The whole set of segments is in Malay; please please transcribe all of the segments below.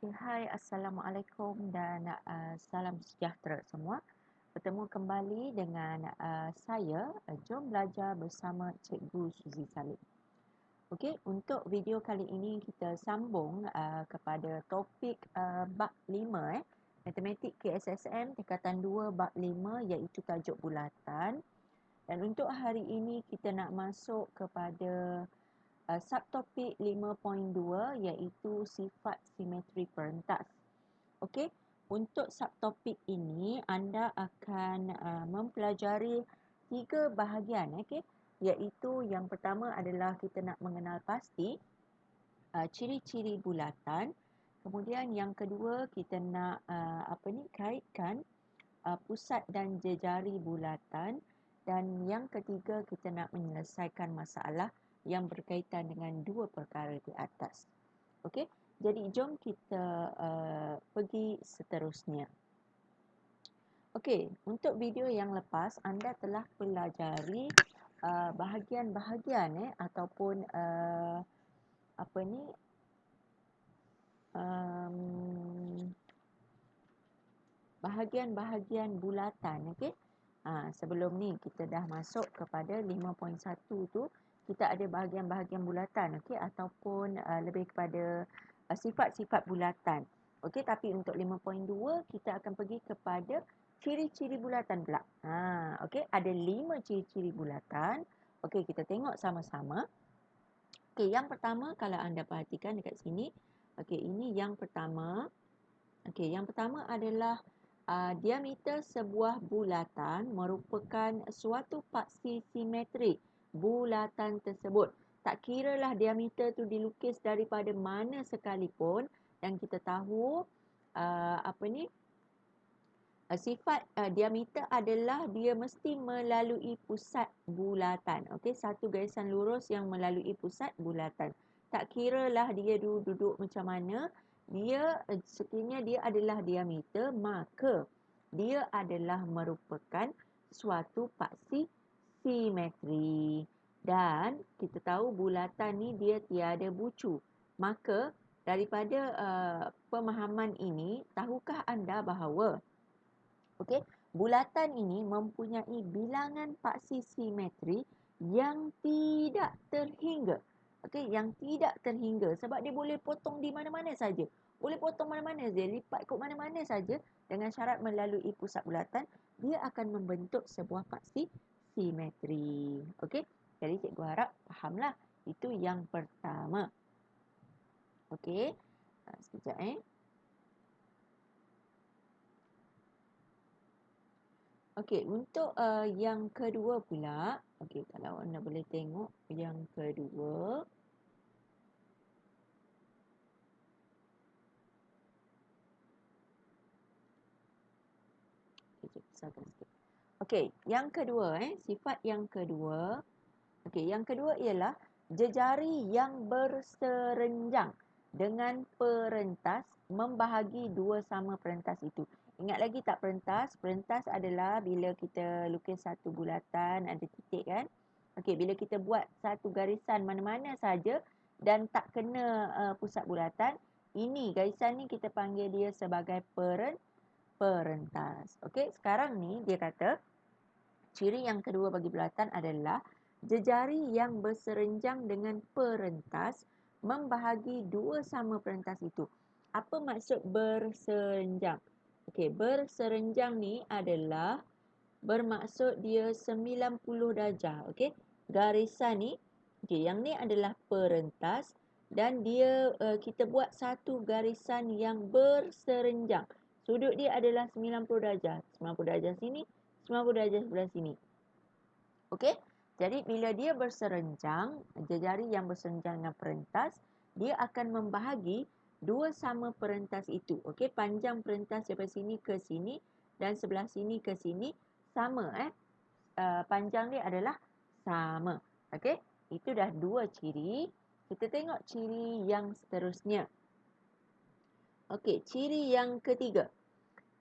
Hai, Assalamualaikum dan salam sejahtera semua. Bertemu kembali dengan saya. Jom belajar bersama Cikgu Suzy Salim. Okey, untuk video kali ini kita sambung kepada topik bab 5 Matematik KSSM tingkatan 2 bab 5 iaitu tajuk bulatan. Dan untuk hari ini kita nak masuk kepada subtopik 5.2 iaitu sifat simetri perentas. Okey, untuk subtopik ini anda akan mempelajari 3 bahagian, okey, iaitu yang pertama adalah kita nak mengenal pasti ciri-ciri bulatan. Kemudian yang kedua kita nak kaitkan pusat dan jejari bulatan, dan yang ketiga kita nak menyelesaikan masalah yang berkaitan dengan dua perkara di atas. Okey, jadi jom kita pergi seterusnya. Okey, untuk video yang lepas anda telah pelajari bahagian-bahagian ataupun bahagian-bahagian bulatan, okey. Sebelum ni kita dah masuk kepada 5.1 tu, kita ada bahagian-bahagian bulatan, okey, ataupun lebih kepada sifat-sifat bulatan. Okey, tapi untuk 5.2 kita akan pergi kepada ciri-ciri bulatan pula. Okey, ada 5 ciri-ciri bulatan. Okey, kita tengok sama-sama. Okey, yang pertama kalau anda perhatikan dekat sini, okey, ini yang pertama. Okey, yang pertama adalah diameter sebuah bulatan merupakan suatu paksi simetrik bulatan tersebut. Tak kiralah diameter tu dilukis daripada mana sekalipun, dan kita tahu sifat diameter adalah dia mesti melalui pusat bulatan. Okey, satu garisan lurus yang melalui pusat bulatan. Tak kiralah dia duduk macam mana, dia sekiranya dia adalah diameter, maka dia adalah merupakan suatu paksi simetri. Dan kita tahu bulatan ni dia tiada bucu. Maka daripada pemahaman ini, tahukah anda bahawa okey, bulatan ini mempunyai bilangan paksi simetri yang tidak terhingga. Okey, yang tidak terhingga sebab dia boleh potong di mana-mana saja. Boleh potong mana-mana saja, lipat ke mana-mana saja dengan syarat melalui pusat bulatan, dia akan membentuk sebuah paksi simetri. Okey, jadi cikgu harap fahamlah. Itu yang pertama. Okey, sekejap Okey, untuk yang kedua pula, okey, kalau anda boleh tengok yang kedua. Okey, besarkan sikit. Okey, yang kedua sifat yang kedua. Okey, yang kedua ialah jejari yang berserenjang dengan perentas membahagi dua sama perentas itu. Ingat lagi tak perentas? Perentas adalah bila kita lukis satu bulatan ada titik kan? Okey, bila kita buat satu garisan mana-mana saja dan tak kena pusat bulatan, ini garisan ni kita panggil dia sebagai perentas. Okey, sekarang ni dia kata ciri yang kedua bagi bulatan adalah jejari yang berserenjang dengan perentas membahagi dua sama perentas itu. Apa maksud berserenjang? Okey, berserenjang ni adalah bermaksud dia 90 darjah. Okey, garisan ni, okey, yang ni adalah perentas dan dia kita buat satu garisan yang berserenjang. Sudut dia adalah 90 darjah. 90 darjah sini, 90 darjah sebelah sini. Okey, jadi bila dia berserenjang, jejari yang berserenjang dengan perentas, dia akan membahagi dua sama perentas itu. Okey, panjang perentas daripada sini ke sini dan sebelah sini ke sini sama panjang dia adalah sama. Okey, itu dah dua ciri. Kita tengok ciri yang seterusnya. Okey, ciri yang ketiga.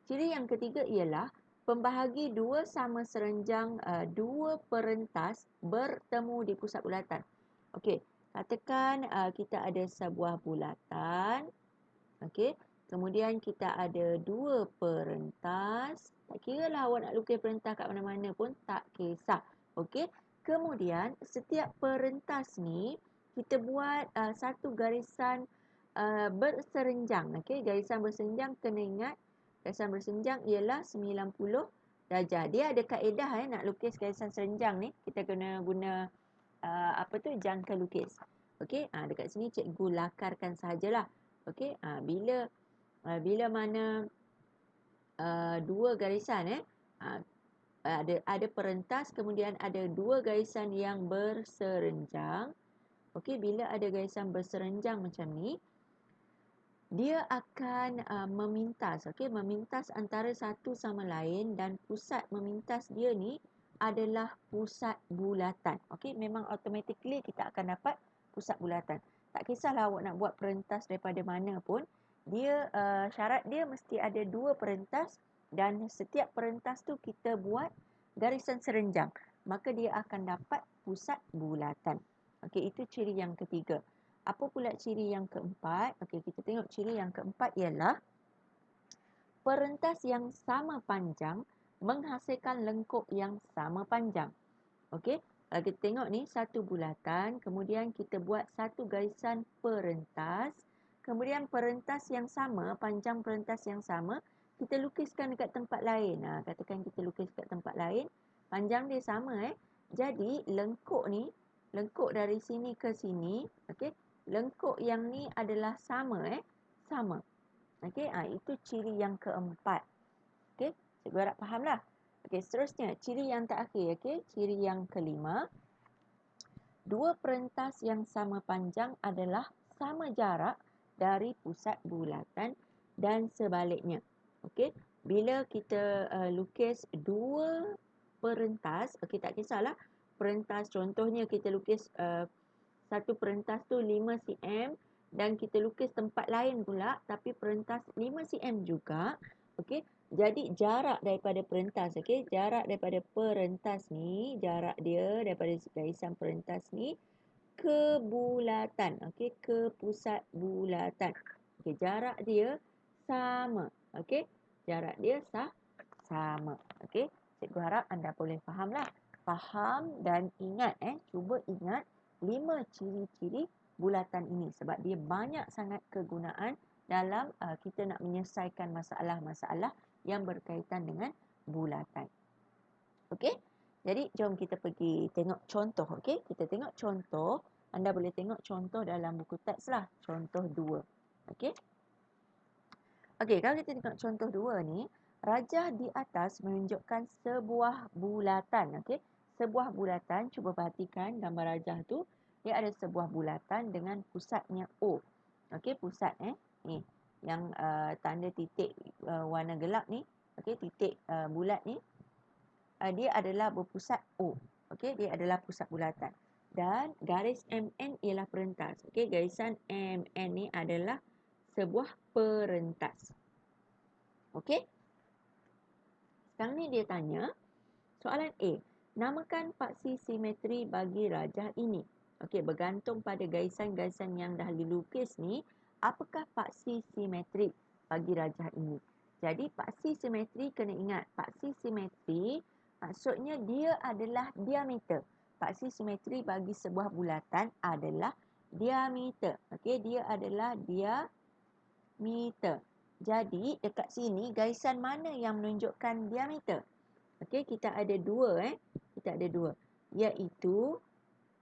Ciri yang ketiga ialah pembahagi dua sama serenjang dua perentas bertemu di pusat bulatan. Okey, katakan kita ada sebuah bulatan. Okey, Kemudian kita ada 2 perentas. Tak kira lah awak nak lukis perentas kat mana-mana pun tak kisah. Okey. Kemudian setiap perentas ni kita buat satu garisan berserenjang. Okey, garisan berserenjang kena ingat. Garisan berserenjang ialah 90 darjah. Dia ada kaedah nak lukis garisan serenjang ni. Kita kena guna jangka lukis. Okey, dekat sini cikgu lakarkan sahajalah. Okey, bila mana dua garisan ada perentas, kemudian ada dua garisan yang berserenjang. Okey, bila ada garisan berserenjang macam ni, dia akan memintas, memintas antara satu sama lain, dan pusat memintas dia ni adalah pusat bulatan. Okey, memang automatically kita akan dapat pusat bulatan. Tak kisahlah awak nak buat perentas daripada mana pun, dia syarat dia mesti ada 2 perentas dan setiap perentas tu kita buat garisan serenjang. Maka dia akan dapat pusat bulatan. Okey, itu ciri yang ketiga. Apa pula ciri yang keempat? Okey, kita tengok ciri yang keempat ialah perentas yang sama panjang menghasilkan lengkuk yang sama panjang. Okey, kalau kita tengok ni satu bulatan, kemudian kita buat satu garisan perentas, kemudian perentas yang sama, panjang perentas yang sama, kita lukiskan dekat tempat lain. Katakan kita lukis dekat tempat lain, panjang dia sama Jadi lengkuk ni, lengkuk dari sini ke sini, okey, lengkuk yang ni adalah sama sama. Okey, itu ciri yang keempat. Okey, cikgu harap fahamlah. Okey, seterusnya ciri yang terakhir, ciri yang kelima. Dua perentas yang sama panjang adalah sama jarak dari pusat bulatan dan sebaliknya. Okey, bila kita lukis dua perentas, tak kisahlah perentas, contohnya kita lukis satu perentas tu 5 cm dan kita lukis tempat lain pula tapi perentas 5 cm juga. Okey, jadi jarak daripada perentas, jarak daripada perentas ni, jarak dia daripada garisan perentas ni ke bulatan, ke pusat bulatan. Okey, jarak dia sama. Okey, jarak dia sama. Okey, cikgu harap anda boleh fahamlah. Faham dan ingat cuba ingat 5 ciri-ciri bulatan ini sebab dia banyak sangat kegunaan dalam kita nak menyelesaikan masalah-masalah yang berkaitan dengan bulatan. Okey? Jadi jom kita pergi tengok contoh, Kita tengok contoh. Anda boleh tengok contoh dalam buku teks lah. Contoh 2. Okey? Okey, kalau kita tengok contoh 2 ni, rajah di atas menunjukkan sebuah bulatan, Sebuah bulatan, cuba perhatikan gambar rajah tu, dia ada sebuah bulatan dengan pusatnya O. Okey, pusat ni yang tanda titik warna gelap ni, titik bulat ni, dia adalah berpusat O. Okey, dia adalah pusat bulatan. Dan garis MN ialah perentas. Okey, garisan MN ni adalah sebuah perentas. Okey? Sekarang ni dia tanya, soalan A, namakan paksi simetri bagi rajah ini. Okey, bergantung pada garisan-garisan yang dah dilukis ni, apakah paksi simetri bagi rajah ini? Jadi, paksi simetri kena ingat, paksi simetri maksudnya dia adalah diameter. Paksi simetri bagi sebuah bulatan adalah diameter. Okey, dia adalah diameter. Jadi, dekat sini garisan mana yang menunjukkan diameter? Okey, kita ada dua Kita ada dua, iaitu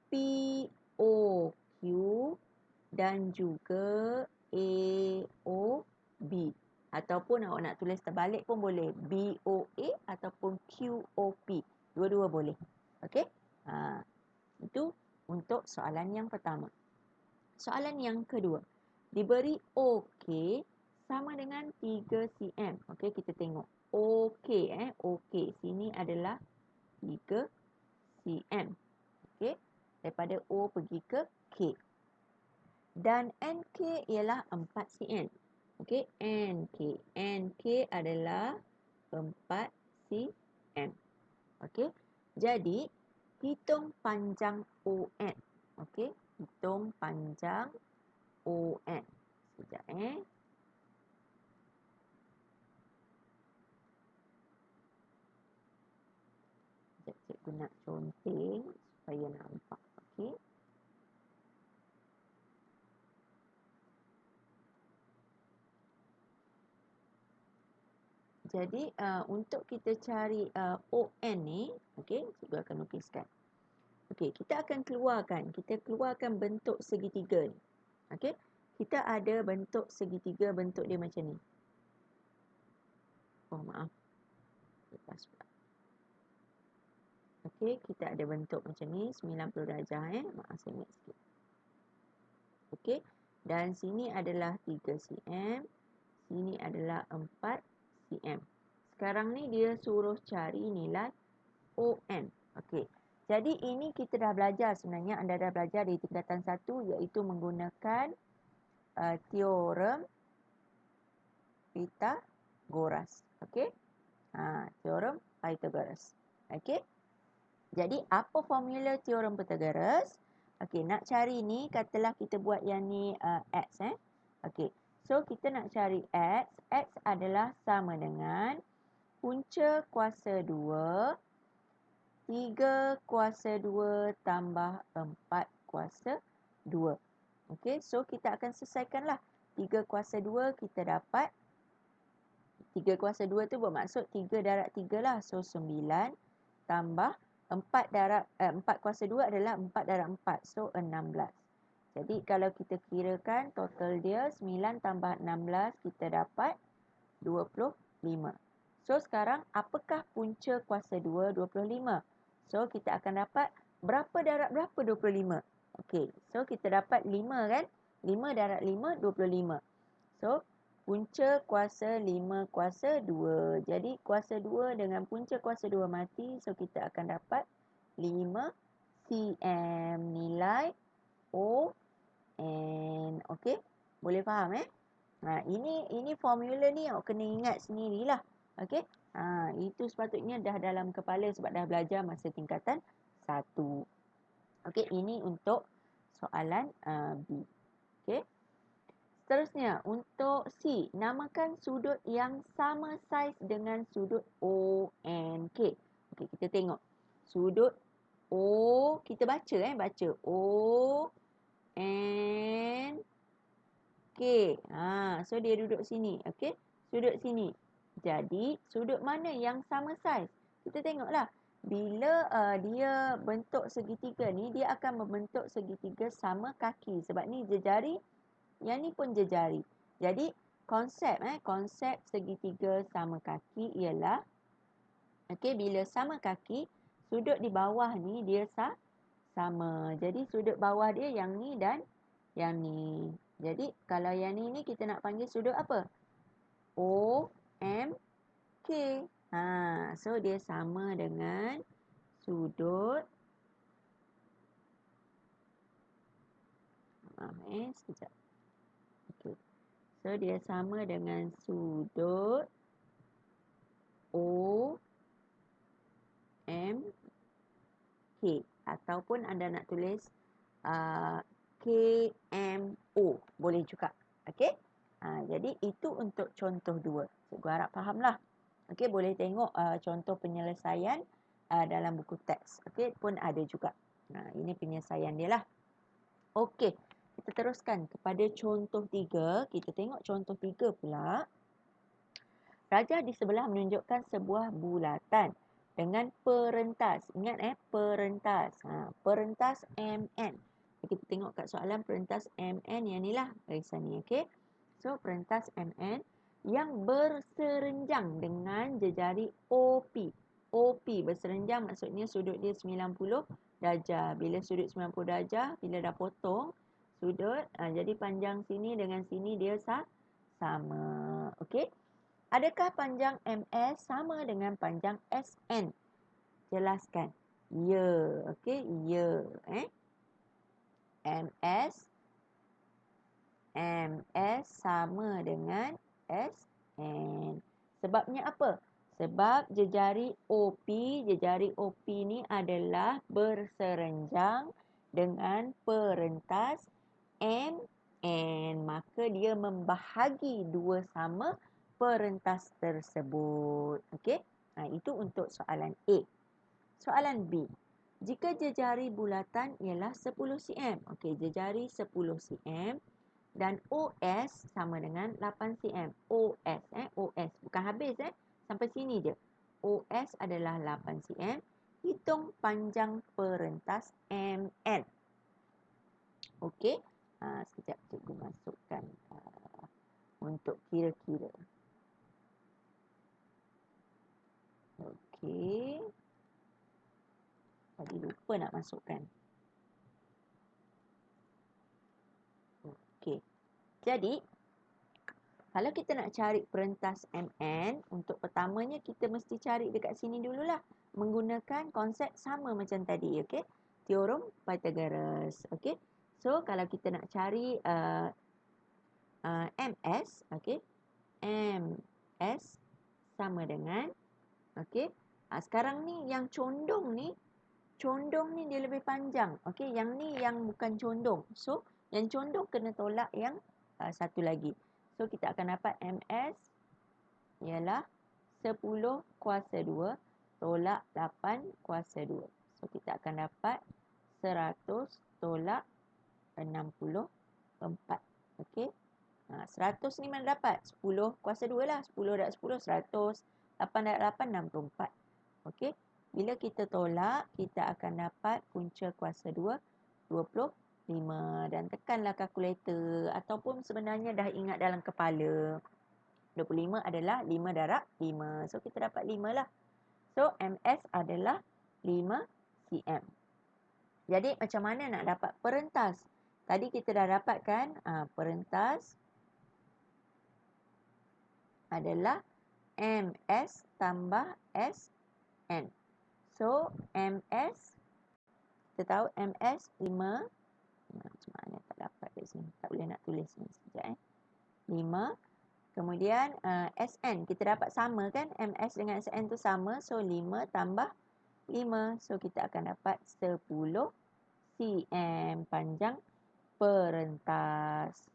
POQ dan juga AOB. Ataupun awak nak tulis terbalik pun boleh, BOA ataupun QOP. Dua-dua boleh. Okey? Itu untuk soalan yang pertama. Soalan yang kedua. Diberi OK sama dengan 3 cm. Okey, kita tengok. OK OK. Sini adalah 3 cm. Okey. Daripada O pergi ke K. Dan NK ialah 4 cm. Okey, NK adalah 4 cm. Okey. Jadi, hitung panjang ON. Okey, hitung panjang ON. Sekejap nak conteng supaya nampak. Okey. Jadi untuk kita cari ON ni, okey, cikgu akan lukiskan. Okey, kita akan keluarkan bentuk segitiga ni. Okey, kita ada bentuk segitiga, bentuk dia macam ni. Oh maaf, lepas pula. Okey, kita ada bentuk macam ni, 90 darjah maaf saya ambil sikit. Okey, dan sini adalah 3 cm, sini adalah 4 cm. Sekarang ni dia suruh cari nilai ON. Okey. Jadi ini kita dah belajar sebenarnya, anda dah belajar di tingkatan 1 iaitu menggunakan teorem Pythagoras. Okey. Teorem Pythagoras. Okey. Jadi apa formula teorem Pythagoras? Okey, nak cari ni katalah kita buat yang ni x Okey. So kita nak cari x. X adalah sama dengan punca kuasa 2 3 kuasa 2 tambah 4 kuasa 2. Okey, so kita akan selesaikanlah. 3 kuasa 2 kita dapat 3 kuasa 2 tu bermaksud 3 darab 3 lah. So 9 tambah 4 kuasa 2 adalah 4 darab 4. So 16. Jadi kalau kita kirakan total dia 9 tambah 16 kita dapat 25. So sekarang apakah punca kuasa 2 25? So kita akan dapat berapa darab berapa 25? Okey, so kita dapat 5 kan? 5 darab 5 25. So punca kuasa 5 kuasa 2. Jadi kuasa 2 dengan punca kuasa 2 mati. So kita akan dapat 5 cm nilai ON. Okey, boleh faham ini formula ni awak kena ingat sendirilah. Okey. Itu sepatutnya dah dalam kepala sebab dah belajar masa tingkatan 1. Okey, ini untuk soalan B. Okey. Seterusnya untuk C, namakan sudut yang sama saiz dengan sudut ONK. Okey, kita tengok. Sudut O, kita baca baca ONK. So dia duduk sini. Okey. Sudut sini. Jadi, sudut mana yang sama saiz? Kita tengoklah. Bila dia bentuk segitiga ni, dia akan membentuk segitiga sama kaki. Sebab ni jejari, yang ni pun jejari. Jadi, konsep segitiga sama kaki ialah, okey, bila sama kaki, sudut di bawah ni dia sama. Jadi, sudut bawah dia yang ni dan yang ni. Jadi, kalau yang ni kita nak panggil sudut apa? OMK. So dia sama dengan sudut sekejap. Okay. So dia sama dengan sudut OMK ataupun anda nak tulis KMO boleh juga. Okey? Jadi itu untuk contoh 2. Cikgu harap fahamlah. Okey, boleh tengok contoh penyelesaian dalam buku teks. Okey, pun ada juga. Ini penyelesaian dia lah. Okey, kita teruskan kepada contoh 3. Kita tengok contoh 3 pula. Rajah di sebelah menunjukkan sebuah bulatan dengan perentas. Ingat perentas. Perentas MN. Kita tengok kat soalan perentas MN yang ni lah. Barisan ni, okey. So, perentas MN yang berserenjang dengan jejari OP. OP berserenjang maksudnya sudut dia 90 darjah. Bila sudut 90 darjah, bila dah potong sudut, jadi panjang sini dengan sini dia sama. Okey. Adakah panjang MS sama dengan panjang SN? Jelaskan. Ya. Okey, ya. MS sama dengan SN. Sebabnya apa? Sebab jejari OP ni adalah berserenjang dengan perentas MN. Maka dia membahagi dua sama perentas tersebut. Okey? Itu untuk soalan A. Soalan B. Jika jejari bulatan ialah 10 cm. Okey, jejari 10 cm dan OS sama dengan 8 cm. OS bukan habis sampai sini je. OS adalah 8 cm. Hitung panjang perentas MN. Okey. Sekejap cikgu masukkan untuk kira-kira. Okey. Tadi lupa nak masukkan. Okey. Jadi, kalau kita nak cari perentas MN, untuk pertamanya kita mesti cari dekat sini dululah. Menggunakan konsep sama macam tadi. Okey. Teorem Pythagoras. Okey. So, kalau kita nak cari MS. Okey. MS sama dengan. Okey. Sekarang ni yang condong ni dia lebih panjang. Okey, yang ni yang bukan condong. So, yang condong kena tolak yang satu lagi. So, kita akan dapat MS ialah 10 kuasa 2 tolak 8 kuasa 2. So, kita akan dapat 100 tolak 64. Okey. 100 ni mana dapat? 10 kuasa 2 lah. 10 darab 10, 100. 8 darab 8, 64. Okey. Bila kita tolak, kita akan dapat punca kuasa 2, 25. Dan tekanlah kalkulator. Ataupun sebenarnya dah ingat dalam kepala. 25 adalah 5 darab 5. So, kita dapat 5 lah. So, MS adalah 5 cm. Jadi, macam mana nak dapat perentas? Tadi kita dah dapat kan? Perentas adalah MS tambah SN. So, MS, kita tahu MS 5. Macam mana tak dapat kat sini? Tak boleh nak tulis ni sekejap 5. Kemudian SN, kita dapat sama kan? MS dengan SN tu sama. So, 5 tambah 5. So, kita akan dapat 10 cm panjang perentas.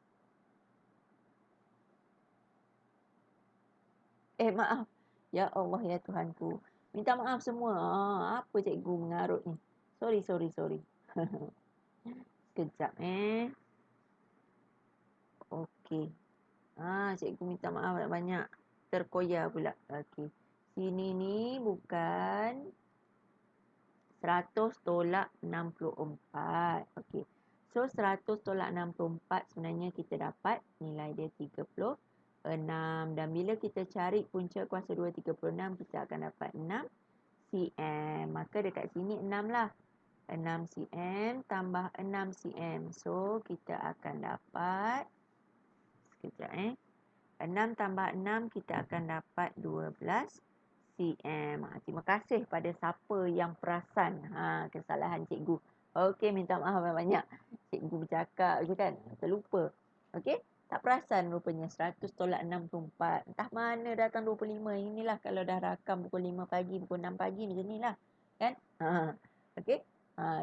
Maaf. Ya Allah, ya Tuhanku. Minta maaf semua. Apa cikgu mengarut ni? Sorry. Sekejap Okey. Cikgu minta maaf banyak. Terkoyak pula. Okey. Sini ni bukan 100 tolak 64. Okey. So, 100 tolak 64 sebenarnya kita dapat nilai dia 36. Dan bila kita cari punca kuasa 2 36, kita akan dapat 6 cm. Maka dekat sini 6 lah. 6 cm tambah 6 cm. So, kita akan dapat, sekejap 6 tambah 6, kita akan dapat 12 cm. Terima kasih pada siapa yang perasan kesalahan cikgu. Okey, minta maaf banyak. Cikgu bercakap je kan, terlupa. Okey, tak perasan rupanya 100 tolak 64. Entah mana datang 25. Inilah kalau dah rakam pukul 5 pagi, pukul 6 pagi macam ni lah. Kan? Okey.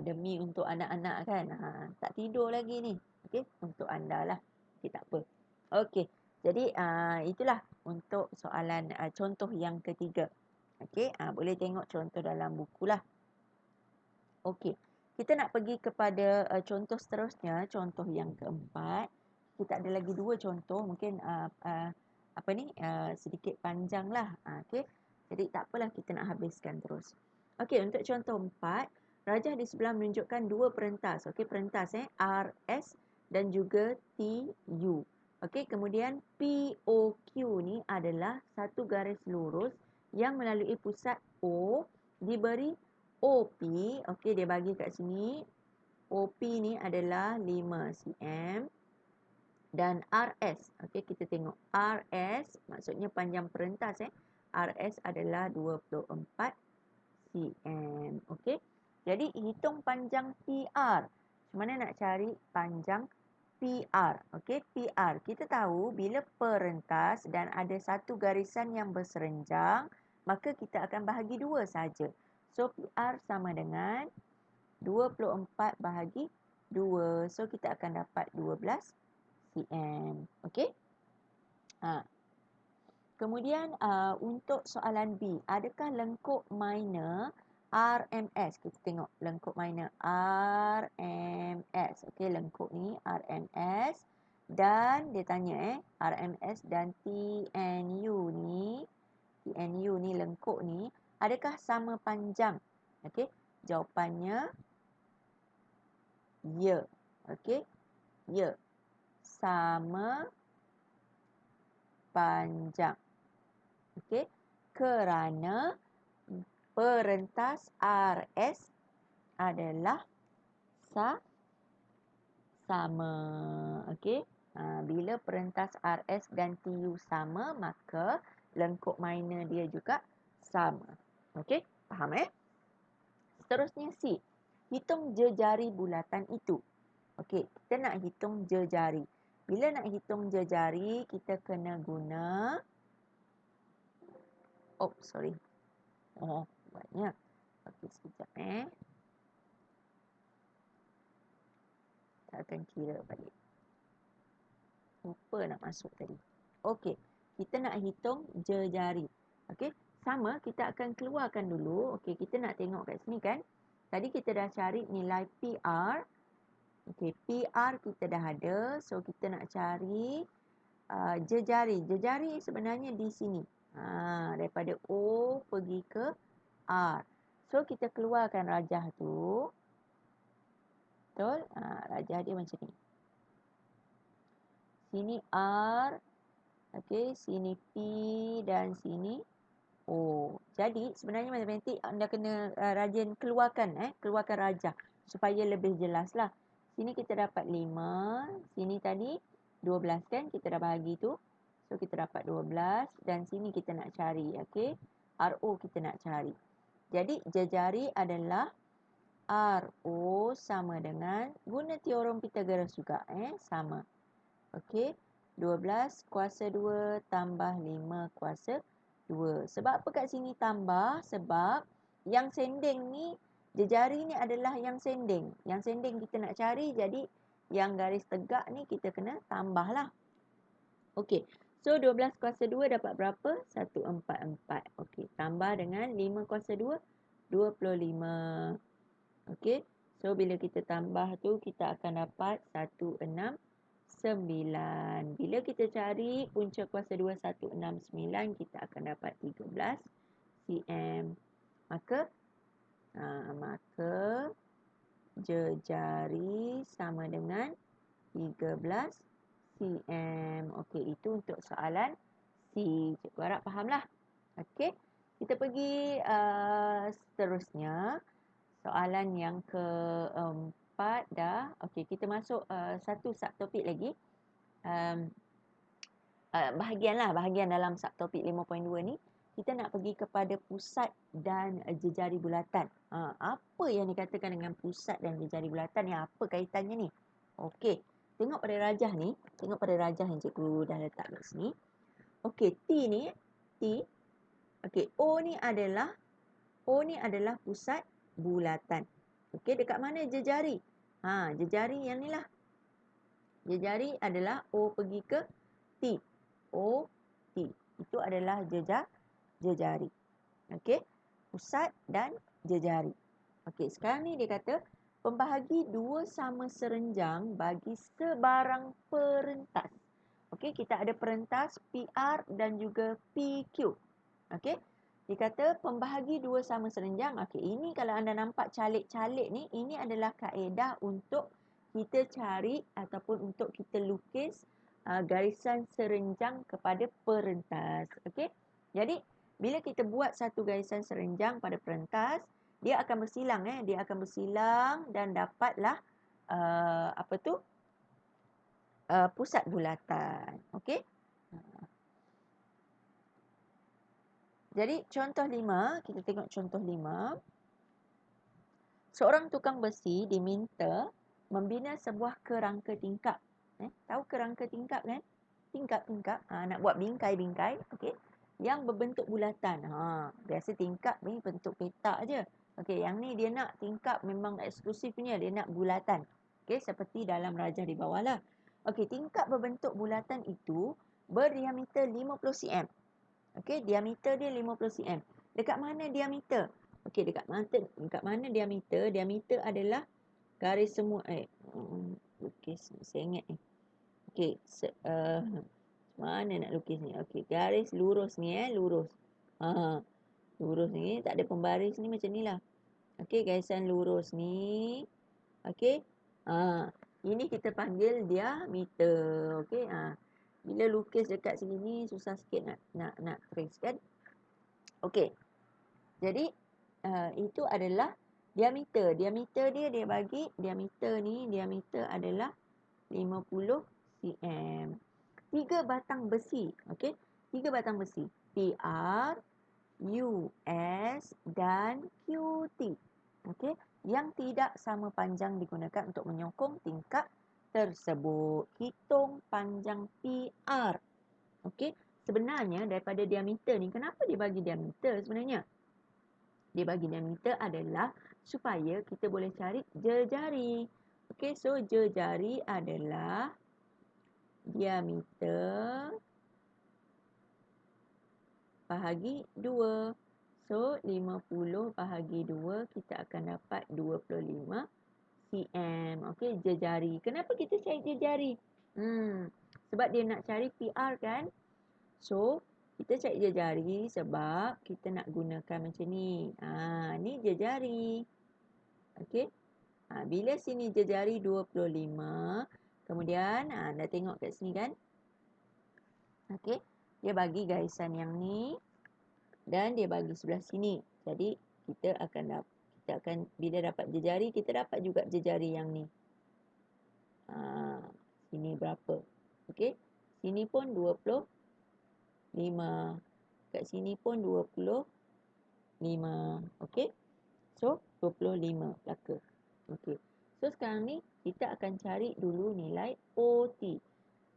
Demi untuk anak-anak kan. Tak tidur lagi ni. Okey, untuk anda lah. Okey, tak apa. Okey. Jadi itulah untuk soalan contoh yang ketiga. Okey, boleh tengok contoh dalam buku lah. Okey. Kita nak pergi kepada contoh seterusnya, contoh yang keempat. Kita ada lagi 2 contoh, mungkin sedikit panjang lah. Okey. Jadi tak apalah, kita nak habiskan terus. Okey, untuk contoh 4, rajah di sebelah menunjukkan 2 perentas. Okey, perentas RS dan juga TU. Okey, kemudian POQ ni adalah satu garis lurus yang melalui pusat O diberi OP. Okey, dia bagi kat sini. OP ni adalah 5 cm. Dan RS. Okey, kita tengok. RS maksudnya panjang perentas. RS adalah 24 cm. Okey. Jadi, hitung panjang PR. Macam mana nak cari panjang PR? Okey, PR. Kita tahu bila perentas dan ada satu garisan yang berserenjang, maka kita akan bahagi 2 saja. So, PR sama dengan 24 bahagi 2. So, kita akan dapat 12 cm. Okey? Kemudian, untuk soalan B. Adakah lengkuk minor RMS. Kita tengok lengkuk minor RMS. Okey, lengkuk ni RMS. Dan dia tanya RMS dan TNU ni lengkuk ni adakah sama panjang? Okey, jawapannya ya. Okey, ya. Sama panjang. Okey, kerana perentas RS adalah sama. Okey. Bila perentas RS dan TU sama, maka lengkuk minor dia juga sama. Okey, faham Seterusnya C. Hitung jejari bulatan itu. Okey, kita nak hitung jejari. Bila nak hitung jejari, kita kena guna sorry. Banyak. Okey, sekejap Kita akan kira balik. Lupa nak masuk tadi. Okey, kita nak hitung jejari. Okey, sama kita akan keluarkan dulu. Okey, kita nak tengok kat sini kan. Tadi kita dah cari nilai PR. Okey, PR kita dah ada. So, kita nak cari jejari. Jejari sebenarnya di sini. Daripada O pergi ke R. So, kita keluarkan rajah tu. Betul? Rajah dia macam ni. Sini R. Okey, sini P dan sini O. Jadi, sebenarnya matematik anda kena rajin keluarkan rajah supaya lebih jelas lah. Sini kita dapat 5. Sini tadi 12 kan? Kita dah bahagi tu. So, kita dapat 12. Dan sini kita nak cari. Okey. RO kita nak cari. Jadi, jejari adalah RO sama dengan guna teorem Pythagoras juga. Sama. Okey. 12 kuasa 2 tambah 5 kuasa 2. Sebab apa kat sini tambah? Sebab yang sending ni, jejari ni adalah yang sending. Yang sending kita nak cari, jadi yang garis tegak ni kita kena tambah lah. Okey. So, 12 kuasa 2 dapat berapa? 144. Okey. Tambah dengan 5 kuasa 2, 25. Okey. So, bila kita tambah tu, kita akan dapat 169. Bila kita cari punca kuasa 2, 169, kita akan dapat 13 cm. Maka jejari sama dengan 13 cm. Okey, itu untuk soalan C. Cikgu harap fahamlah. Okey, kita pergi seterusnya. Soalan yang keempat dah. Okey, kita masuk satu subtopik lagi. Bahagian dalam subtopik 5.2 ni. Kita nak pergi kepada pusat dan jejari bulatan. Apa yang dikatakan dengan pusat dan jejari bulatan? Yang apa kaitannya ni? Okey, tengok pada rajah ni. Tengok pada rajah yang cikgu dah letak kat sini. Okey, T. Okey, O ni adalah pusat bulatan. Okey, dekat mana jejari? Jejari yang ni lah. Jejari adalah O pergi ke T. O, T. Itu adalah jejari. Okey, pusat dan jejari. Okey, sekarang ni dia kata pembahagi dua sama serenjang bagi sebarang perentas. Okey, kita ada perentas PR dan juga PQ. Okey. Dia kata pembahagi dua sama serenjang. Okey, ini kalau anda nampak calik-calik ni, ini adalah kaedah untuk kita cari ataupun untuk kita lukis garisan serenjang kepada perentas. Okey. Jadi, bila kita buat satu garisan serenjang pada perentas, dia akan bersilang dia akan bersilang dan dapatlah pusat bulatan. Okey. Jadi contoh 5, kita tengok contoh 5. Seorang tukang besi diminta membina sebuah kerangka tingkap. Tahu kerangka tingkap kan? Tingkap. Nak buat bingkai-bingkai, okey. Yang berbentuk bulatan. Biasa tingkap ni bentuk petak aje. Okey, yang ni dia nak tingkap memang eksklusifnya dia nak bulatan. Okey, seperti dalam rajah di bawah lah. Okey, tingkap berbentuk bulatan itu berdiameter 50 cm. Okey, diameter dia 50 cm. Dekat mana diameter? Okey, dekat mana diameter? Diameter adalah garis semua lukis saya ingat ni. Okey, mana nak lukis ni? Okey, garis lurus ni lurus. Lurus ni tak ada pembaris ni macam ni lah. Okey, garisan lurus ni. Okey. Ini kita panggil diameter. Okey. Bila lukis dekat sini susah sikit nak trace kan. Okey. Jadi itu adalah diameter. Diameter dia bagi diameter ni, diameter adalah 50 cm. 3 batang besi. Okey. 3 batang besi. PR, US dan QT. Okey, yang tidak sama panjang digunakan untuk menyokong tingkap tersebut. Hitung panjang PR. Okey, sebenarnya daripada diameter ni, kenapa dia bagi diameter sebenarnya? Dia bagi diameter adalah supaya kita boleh cari jari. Okey, so jari adalah diameter bahagi 2. So, 50 bahagi 2, kita akan dapat 25 cm. Okey, jejari. Kenapa kita cari jejari? Sebab dia nak cari PR kan? So, kita cari jejari sebab kita nak gunakan macam ni. Ni jejari. Okey. Bila sini jejari 25, kemudian dah tengok kat sini kan? Okey. Dia bagi garisan yang ni. Dan dia bagi sebelah sini. Jadi kita akan bila dapat jejari, kita dapat juga jejari yang ni. Sini berapa? Okey. Sini pun 25. Kat sini pun 25. Okey. So 25 belaka. Okey. So sekarang ni kita akan cari dulu nilai OT.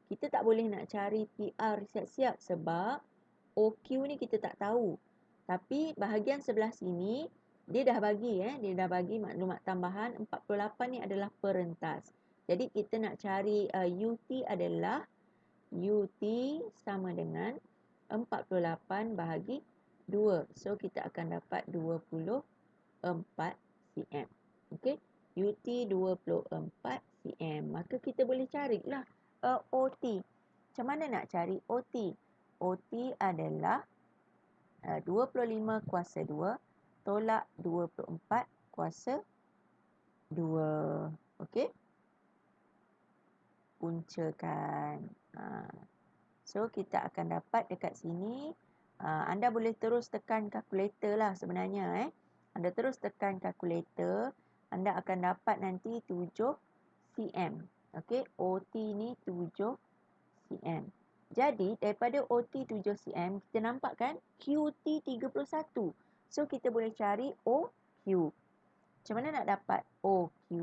Kita tak boleh nak cari PR siap-siap sebab OQ ni kita tak tahu. Tapi bahagian sebelah sini, dia dah bagi dia dah bagi maklumat tambahan 48 ni adalah perentas. Jadi kita nak cari UT adalah UT sama dengan 48 bahagi 2. So kita akan dapat 24 cm. Okey, UT 24 cm. Maka kita boleh carilah OT. Macam mana nak cari OT? OT adalah 25 kuasa 2 tolak 24 kuasa 2. Okey? Puncakan. So, kita akan dapat dekat sini. Anda boleh terus tekan kalkulator lah sebenarnya. Anda terus tekan kalkulator. Anda akan dapat nanti 7 cm. Okey? OT ni 7 cm. Jadi, daripada OT 7 cm, kita nampak kan QT 31. So, kita boleh cari OQ. Macam mana nak dapat OQ?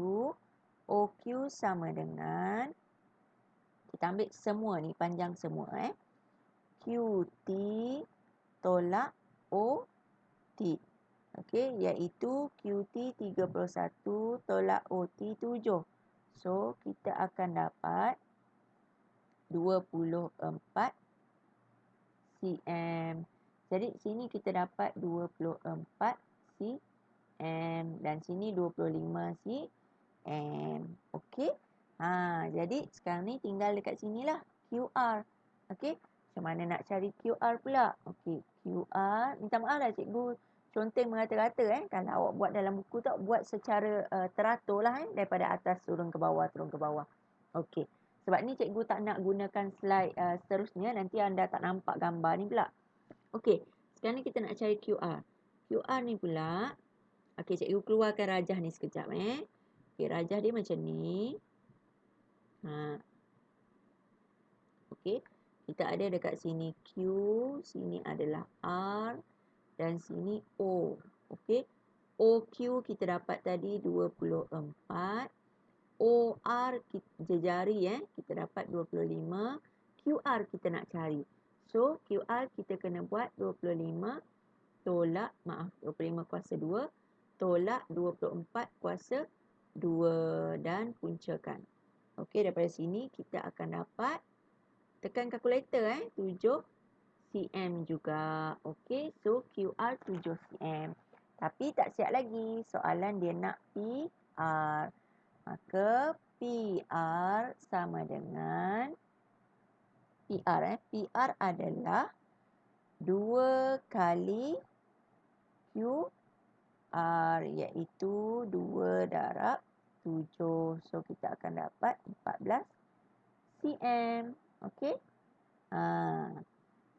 OQ sama dengan, kita ambil semua ni, panjang semua. QT tolak OT. Okey, iaitu QT 31 tolak OT 7. So, kita akan dapat 24 cm. Jadi sini kita dapat 24 cm dan sini 25 cm. Okey. Jadi sekarang ni tinggal dekat sinilah QR. Okey. Macam mana nak cari QR pula? Okey, QR. Minta maaf lah cikgu conteng merata-rata Kalau awak buat dalam buku tu, buat secara teratur lah daripada atas turun ke bawah, turun ke bawah. Okey. Sebab ni cikgu tak nak gunakan slide seterusnya. Nanti anda tak nampak gambar ni pula. Okey. Sekarang ni kita nak cari QR. QR ni pula. Okey, cikgu keluarkan rajah ni sekejap. Okey, rajah dia macam ni. Okey. Kita ada dekat sini Q. Sini adalah R. Dan sini O. Okey. OQ kita dapat tadi 24. OR jejari kita dapat 25. QR kita nak cari. So QR kita kena buat 25 tolak 25 kuasa 2 tolak 24 kuasa 2 dan puncakan. Okey, daripada sini kita akan dapat, tekan kalkulator 7 cm juga. Okey, so QR 7 cm. Tapi tak siap lagi. Soalan dia nak PR. Maka PR sama dengan PR adalah 2 kali QR, iaitu 2 darab 7. So kita akan dapat 14 cm. Okey.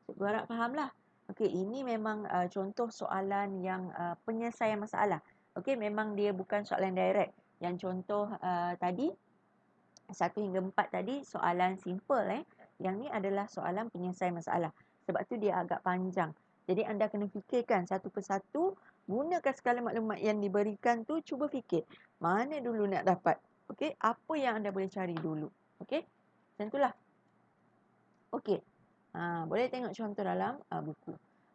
Cikgu harap fahamlah. Okey, ini memang contoh soalan yang penyelesaian masalah. Okey, memang dia bukan soalan direct. Yang contoh tadi 1 hingga 4 tadi soalan simple. Yang ni adalah soalan penyelesaian masalah. Sebab tu dia agak panjang. Jadi anda kena fikirkan satu persatu, gunakan segala maklumat yang diberikan tu, cuba fikir mana dulu nak dapat. Okey, apa yang anda boleh cari dulu. Okey, macam itulah. Okey. Boleh tengok contoh dalam buku.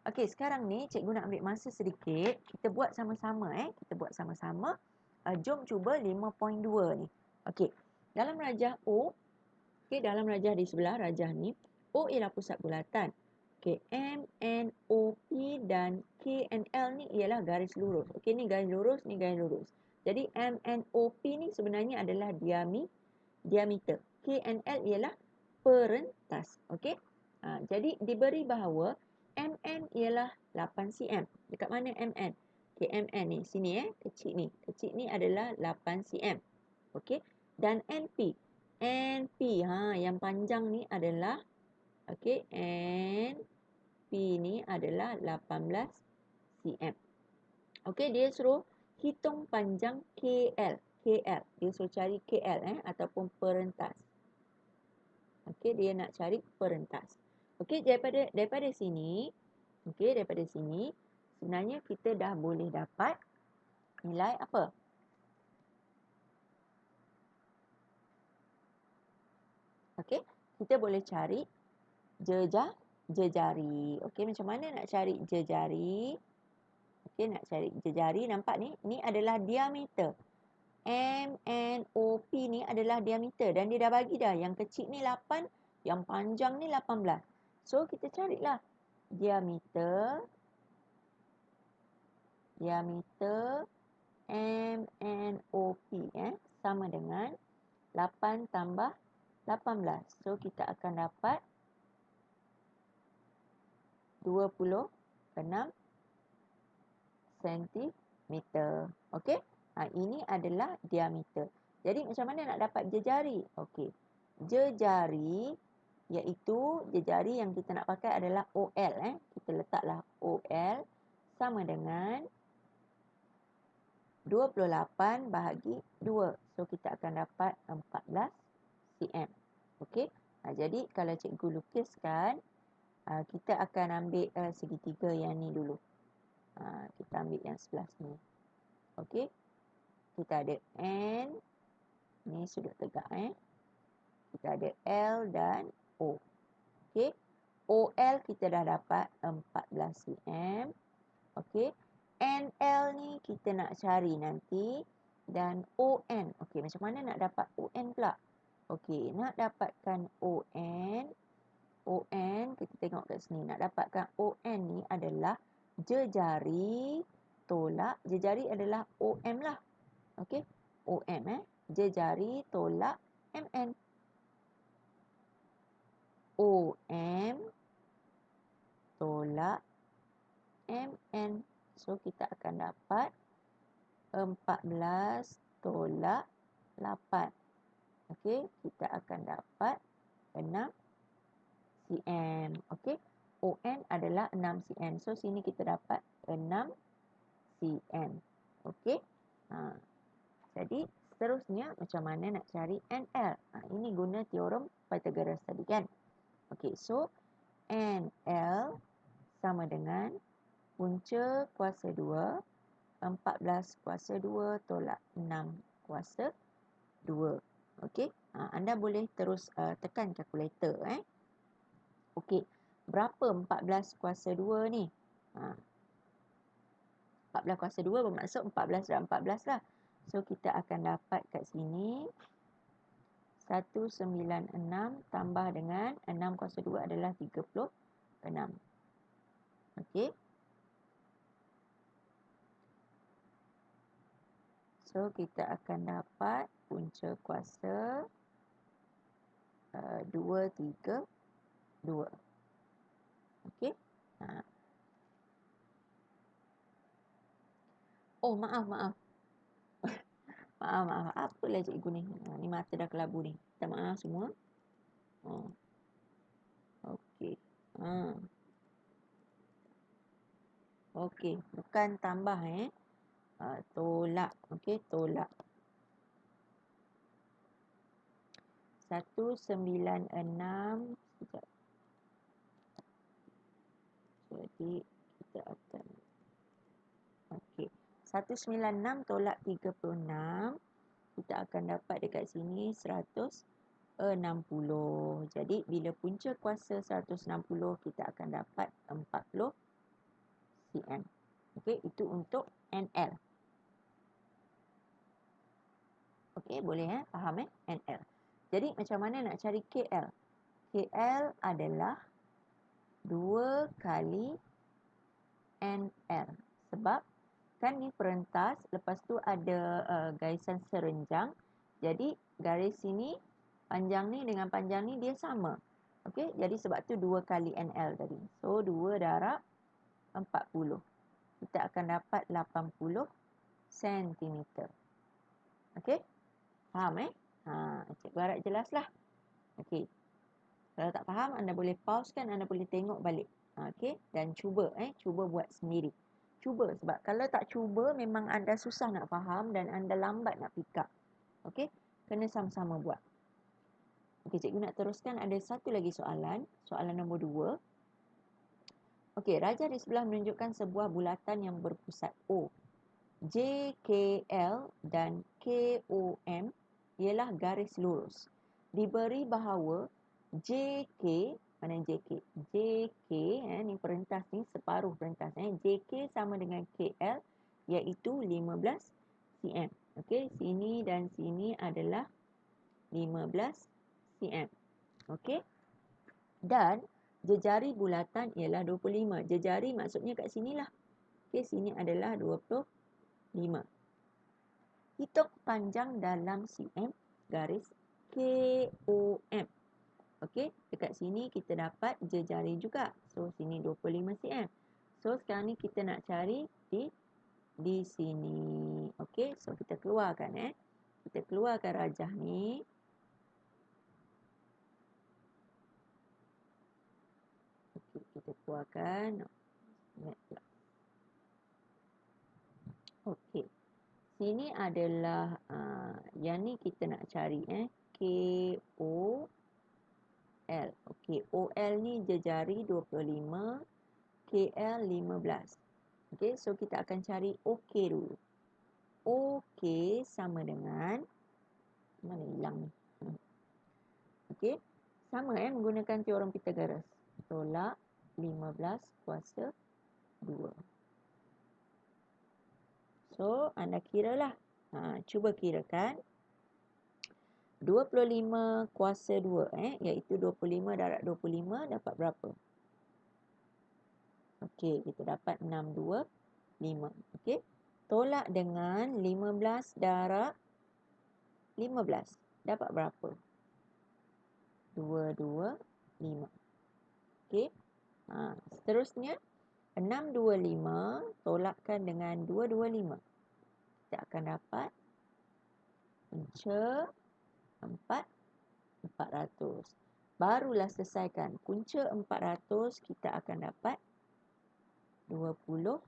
Okey, sekarang ni cikgu nak ambil masa sedikit. Kita buat sama-sama. Kita buat sama-sama. Jom cuba 5.2 ni. Okey. Dalam rajah O, okey, dalam rajah di sebelah rajah ni, O ialah pusat bulatan. Okey, M, N, O, P dan K and L ni ialah garis lurus. Okey, ni garis lurus, ni garis lurus. Jadi M, N, O, P ni sebenarnya adalah diameter. K and L ialah perentas. Okey. Jadi diberi bahawa MN ialah 8 cm. Dekat mana MN? Okey, MN ni sini kecil ni. Kecil ni adalah 8 cm. Okey. Dan NP. NP yang panjang ni adalah okey, NP ni adalah 18 cm. Okey, dia suruh hitung panjang KL. KL. Dia suruh cari KL ataupun perentas. Okey, dia nak cari perentas. Okey, daripada sini, okey, daripada sini sebenarnya kita dah boleh dapat nilai apa? Okey, kita boleh cari jejari. Okey, macam mana nak cari jejari? Okey, nak cari jejari, nampak ni? Ni adalah diameter. MNOP ni adalah diameter dan dia dah bagi dah. Yang kecil ni 8, yang panjang ni 18. So, kita carilah diameter MNOP sama dengan 8 tambah 18. So, kita akan dapat 26 cm. Okey? Ini adalah diameter. Jadi, macam mana nak dapat jejari? Okey. Jejari, iaitu jejari yang kita nak pakai adalah OL. Kita letaklah OL sama dengan 28 bahagi 2. So, kita akan dapat 14 cm. Okey. Jadi, kalau cikgu lukiskan, kita akan ambil segitiga yang ni dulu. Kita ambil yang sebelah sini. Okey. Kita ada N. Ni sudut tegak. Kita ada L dan O. Okey. OL kita dah dapat 14 cm. Okey. NL ni kita nak cari nanti. Dan ON. Okey, macam mana nak dapat ON pula? Okey, nak dapatkan ON. ON, kita tengok kat sini. Nak dapatkan ON ni adalah jejari tolak. Jejari adalah OM lah. Okey. OM jejari tolak MN. OM tolak MN. So, kita akan dapat 14 tolak 8. Okey. Kita akan dapat 6 cm. Okey. ON adalah 6 cm. So, sini kita dapat 6 cm. Okey. Jadi, seterusnya macam mana nak cari NL? Ini guna teorem Pythagoras tadi kan? Okey, so NL sama dengan punca kuasa 2, 14 kuasa 2 tolak 6 kuasa 2. Okey, anda boleh terus tekan kalkulator. Okey, berapa 14 kuasa 2 ni? 14 kuasa 2 bermaksud 14 dan 14 lah. So, kita akan dapat kat sini 196 tambah dengan 6 kuasa 2 adalah 36. Okey. So, kita akan dapat punca kuasa 2, 3, 2. Okey. Oh, maaf. Maaf. Apalah cikgu ni. Ni mata dah kelabu ni. Minta maaf semua. Oh. Okey. Okey. Bukan tambah tolak. Okey, tolak. 196. Sekejap. Jadi, kita akan... Okey. 196 tolak 36. Kita akan dapat dekat sini 160. Jadi, bila punca kuasa 160, kita akan dapat 40 cm. Okey, itu untuk NL. Okey, boleh faham NL. Jadi, macam mana nak cari KL? KL adalah 2 kali NL. Sebab kan ni perentas, lepas tu ada garisan serenjang. Jadi, garis sini, panjang ni dengan panjang ni dia sama. Okey, jadi sebab tu 2 kali NL tadi. So, 2 darab 40. Kita akan dapat 80 cm. Okey? Faham cikgu harap jelaslah. Okey. Kalau tak faham, anda boleh pause kan, anda boleh tengok balik. Okey, dan cuba cuba buat sendiri. Cuba, sebab kalau tak cuba memang anda susah nak faham dan anda lambat nak pick up. Okey, kena sama-sama buat. Okey, cikgu nak teruskan, ada satu lagi soalan. Soalan nombor 2. Okey, rajah di sebelah menunjukkan sebuah bulatan yang berpusat O. JKL dan KOM ialah garis lurus. Diberi bahawa JK, mana JK? JK, ni perentas ni, separuh perentas. JK sama dengan KL, iaitu 15 cm. Okey, sini dan sini adalah 15 cm. Okey. Dan jejari bulatan ialah 25. Jejari maksudnya kat sinilah. Okey, sini adalah 25. Hitung panjang dalam cm garis KOM. Okey, dekat sini kita dapat jejari juga. So, sini 25 cm. So, sekarang ni kita nak cari di sini. Okey, so kita keluarkan Kita keluarkan rajah ni. Okey, kita keluarkan. Okey. Sini adalah yang ni kita nak cari KOL. Okey, OL ni jejari 25, KL 15. Okey, so kita akan cari OK dulu. OK sama dengan, mana hilang ni? Okey, sama menggunakan teorem Pythagoras. Tolak 15 kuasa 2. So, anda kiralah. Cuba kirakan. 25 kuasa 2 iaitu 25 darab 25 dapat berapa? Okey, kita dapat 625. Okey. Tolak dengan 15 darab 15 dapat berapa? 225. Okey. Seterusnya 625 tolakkan dengan 225. Kita akan dapat punca 400. Barulah selesaikan. Punca 400 kita akan dapat 20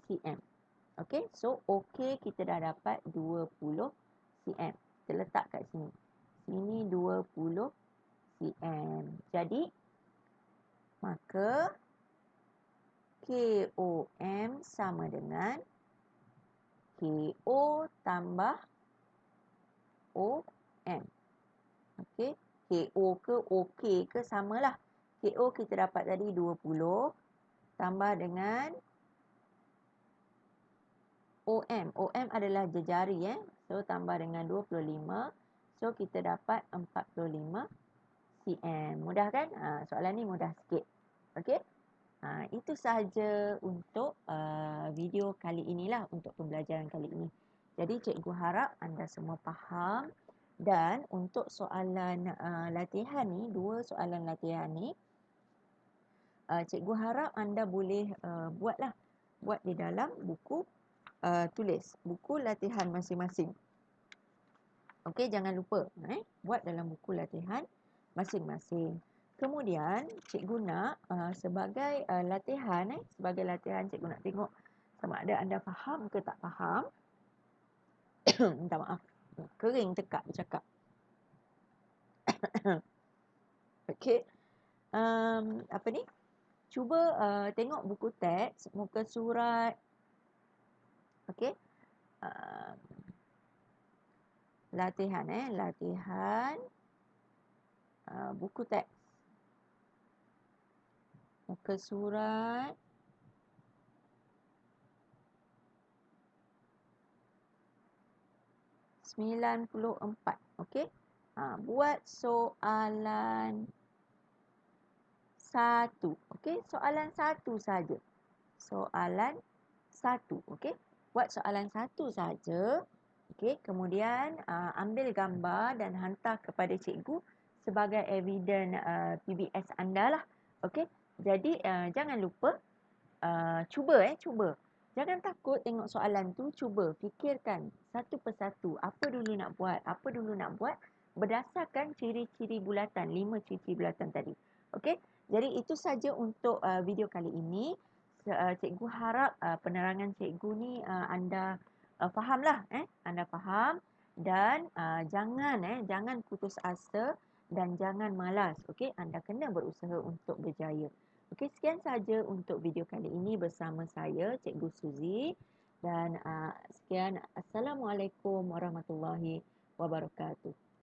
cm. Okey, so OK kita dah dapat 20 cm. Kita letak kat sini. Sini 20 cm. Jadi, maka KOM sama dengan KO tambah OM. Okey, KO ke OK ke samalah. KO kita dapat tadi 20 tambah dengan OM. OM adalah jejari So tambah dengan 25. So kita dapat 45 cm. Mudah kan? Soalan ni mudah sikit. Okey? Itu sahaja untuk video kali inilah, untuk pembelajaran kali ini. Jadi cikgu harap anda semua faham, dan untuk soalan latihan ni, 2 soalan latihan ni, cikgu harap anda boleh buat di dalam buku tulis, buku latihan masing-masing. Okey, jangan lupa buat dalam buku latihan masing-masing. Kemudian cikgu nak sebagai latihan cikgu nak tengok sama ada anda faham ke tak faham. Minta maaf, kering tekak bercakap. Okey. Apa ni? Cuba tengok buku teks muka surat. Okey. Latihan buku teks muka surat 94. Okey. Buat soalan 1. Okey, soalan 1 saja. Soalan 1. Okey. Buat soalan 1 saja. Okey, kemudian ambil gambar dan hantar kepada cikgu sebagai eviden PBS anda lah. Okey. Jadi jangan lupa cuba. Jangan takut tengok soalan tu, cuba fikirkan satu persatu apa dulu nak buat berdasarkan ciri-ciri bulatan, 5 ciri-ciri bulatan tadi. Okey. Jadi itu saja untuk video kali ini. Cikgu harap penerangan cikgu ni anda fahamlah, anda faham, dan jangan putus asa dan jangan malas. Okey, anda kena berusaha untuk berjaya. Okey, sekian saja untuk video kali ini bersama saya, Cikgu Suzy. Dan sekian. Assalamualaikum warahmatullahi wabarakatuh.